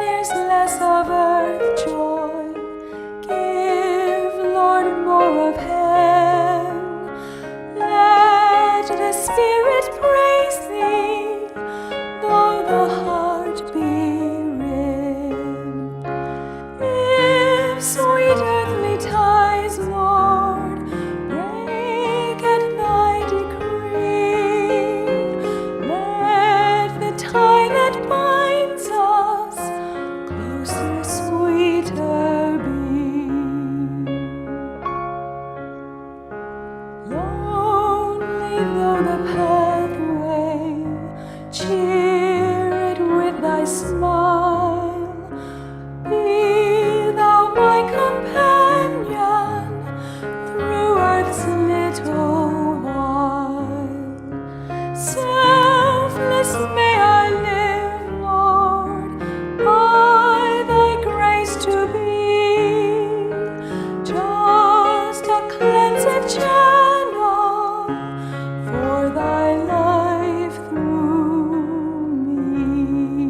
there's less of earth joy. Give, Lord, more of heaven. Let the Spirit praise thee, though the heart be rim. If sweet earthly ties, Lord, break at thy decree, let the tie that binds us closer, sweeter be. Lonely though the pathway, cheer it with thy smile. Be thou my companion through earth's little while. Selfless may I live, Lord, by thy grace to be just a cleansed channel for thy life through me.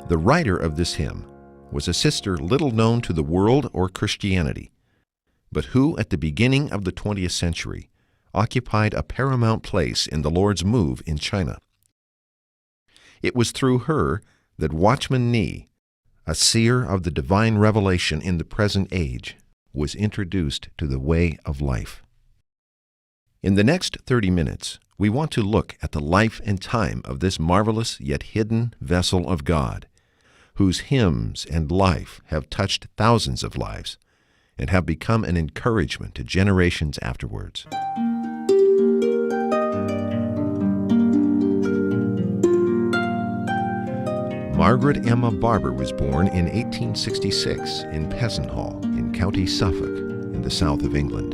The writer of this hymn was a sister little known to the world or Christianity, but who at the beginning of the 20th century occupied a paramount place in the Lord's move in China. It was through her that Watchman Nee, a seer of the divine revelation in the present age, was introduced to the way of life. In the next 30 minutes, we want to look at the life and time of this marvelous yet hidden vessel of God, whose hymns and life have touched thousands of lives and have become an encouragement to generations afterwards. Margaret Emma Barber was born in 1866 in Peasenhall in County Suffolk in the south of England,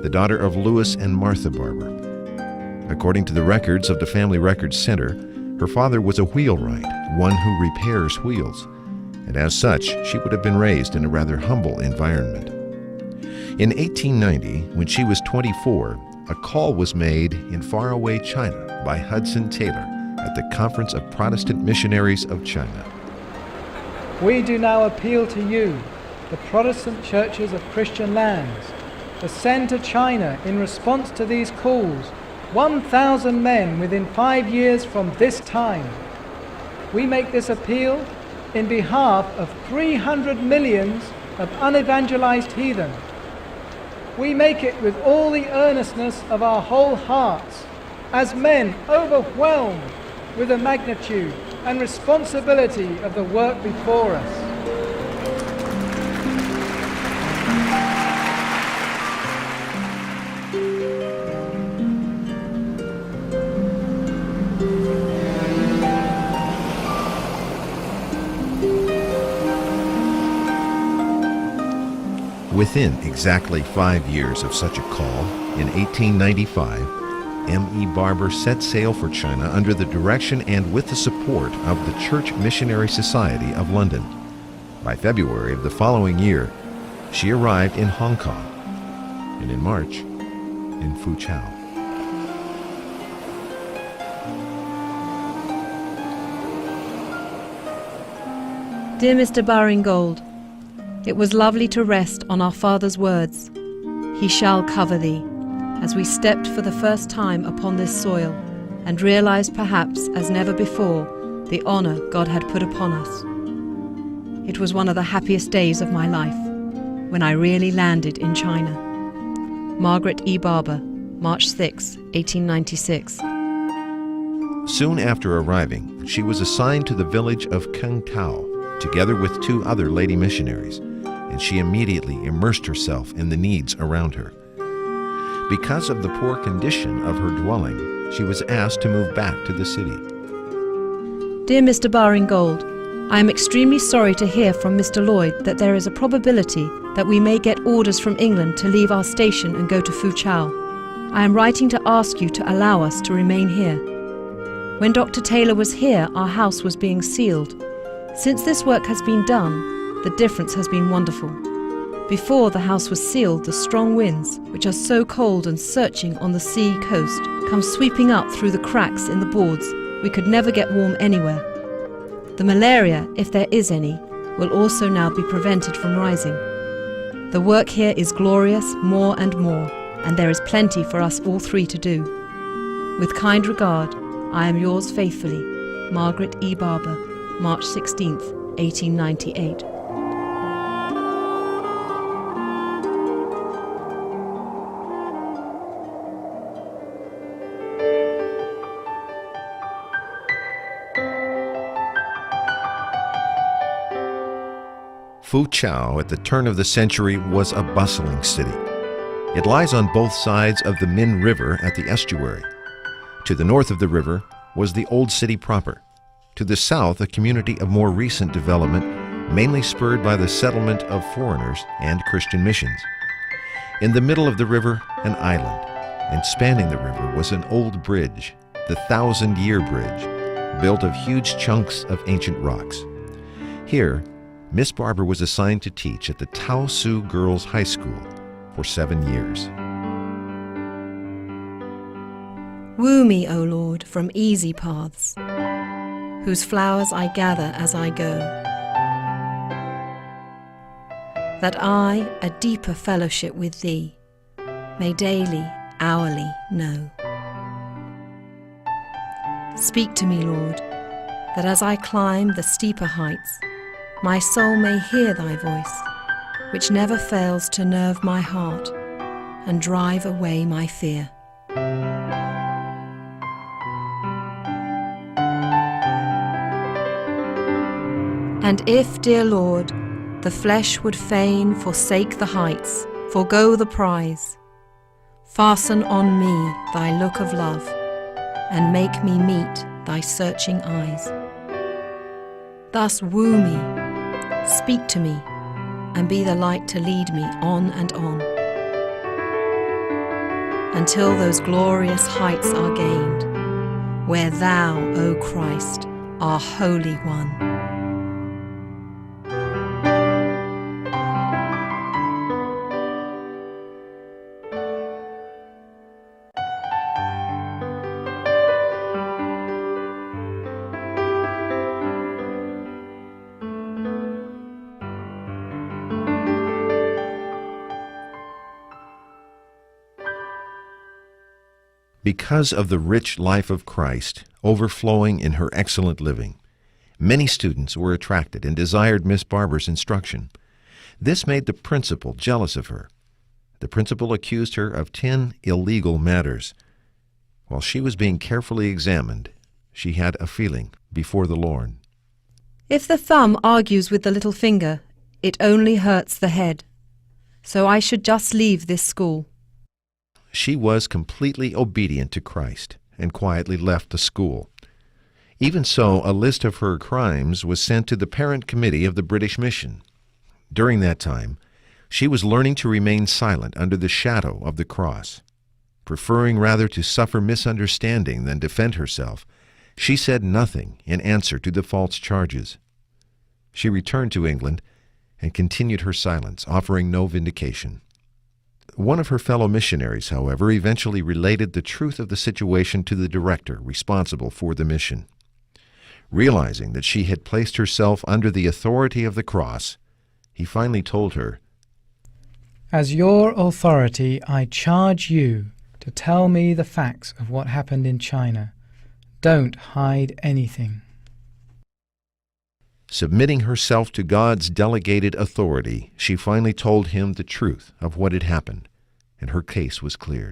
the daughter of Lewis and Martha Barber. According to the records of the Family Records Center, her father was a wheelwright, one who repairs wheels, and as such, she would have been raised in a rather humble environment. In 1890, when she was 24, a call was made in faraway China by Hudson Taylor at the Conference of Protestant Missionaries of China. We do now appeal to you, the Protestant churches of Christian lands, to send to China in response to these calls 1,000 men within 5 years from this time. We make this appeal in behalf of 300 millions of unevangelized heathen. We make it with all the earnestness of our whole hearts, as men overwhelmed with the magnitude and responsibility of the work before us. Within exactly 5 years of such a call, in 1895, M.E. Barber set sail for China under the direction and with the support of the Church Missionary Society of London. By February of the following year, she arrived in Hong Kong, and in March, in Fuchao. Dear Mr. Baring-Gould, it was lovely to rest on our Father's words, "He shall cover thee," as we stepped for the first time upon this soil and realized perhaps as never before the honor God had put upon us. It was one of the happiest days of my life when I really landed in China. Margaret E. Barber, March 6, 1896. Soon after arriving, she was assigned to the village of Kung Tao, together with 2 other lady missionaries, and she immediately immersed herself in the needs around her. Because of the poor condition of her dwelling, she was asked to move back to the city. Dear Mr. Baring-Gould, I am extremely sorry to hear from Mr. Lloyd that there is a probability that we may get orders from England to leave our station and go to Fuchao. I am writing to ask you to allow us to remain here. When Dr. Taylor was here, our house was being sealed. Since this work has been done, the difference has been wonderful. Before the house was sealed, the strong winds, which are so cold and searching on the sea coast, come sweeping up through the cracks in the boards. We could never get warm anywhere. The malaria, if there is any, will also now be prevented from rising. The work here is glorious more and more, and there is plenty for us all three to do. With kind regard, I am yours faithfully, Margaret E. Barber, March 16th, 1898. Foochow at the turn of the century was a bustling city. It lies on both sides of the Min River at the estuary. To the north of the river was the old city proper. To the south, a community of more recent development, mainly spurred by the settlement of foreigners and Christian missions. In the middle of the river, an island, and spanning the river was an old bridge, the 1,000-year bridge, built of huge chunks of ancient rocks. Here, Miss Barber was assigned to teach at the Tao Su Girls High School for 7 years. Woo me, O Lord, from easy paths, whose flowers I gather as I go, that I a deeper fellowship with Thee may daily, hourly know. Speak to me, Lord, that as I climb the steeper heights, my soul may hear Thy voice, which never fails to nerve my heart and drive away my fear. And if, dear Lord, the flesh would fain forsake the heights, forgo the prize, fasten on me Thy look of love, and make me meet Thy searching eyes. Thus woo me, speak to me, and be the light to lead me on and on, until those glorious heights are gained, where Thou, O Christ, are Holy One. Because of the rich life of Christ overflowing in her excellent living, many students were attracted and desired Miss Barber's instruction. This made the principal jealous of her. The principal accused her of 10 illegal matters. While she was being carefully examined, she had a feeling before the Lord. If the thumb argues with the little finger, it only hurts the head. So I should just leave this school. She was completely obedient to Christ and quietly left the school. Even so, a list of her crimes was sent to the parent committee of the British mission. During that time, she was learning to remain silent under the shadow of the cross. Preferring rather to suffer misunderstanding than defend herself, she said nothing in answer to the false charges. She returned to England and continued her silence, offering no vindication. One of her fellow missionaries, however, eventually related the truth of the situation to the director responsible for the mission. Realizing that she had placed herself under the authority of the cross, he finally told her, As your authority, I charge you to tell me the facts of what happened in China. Don't hide anything. Submitting herself to God's delegated authority, she finally told him the truth of what had happened, and her case was cleared.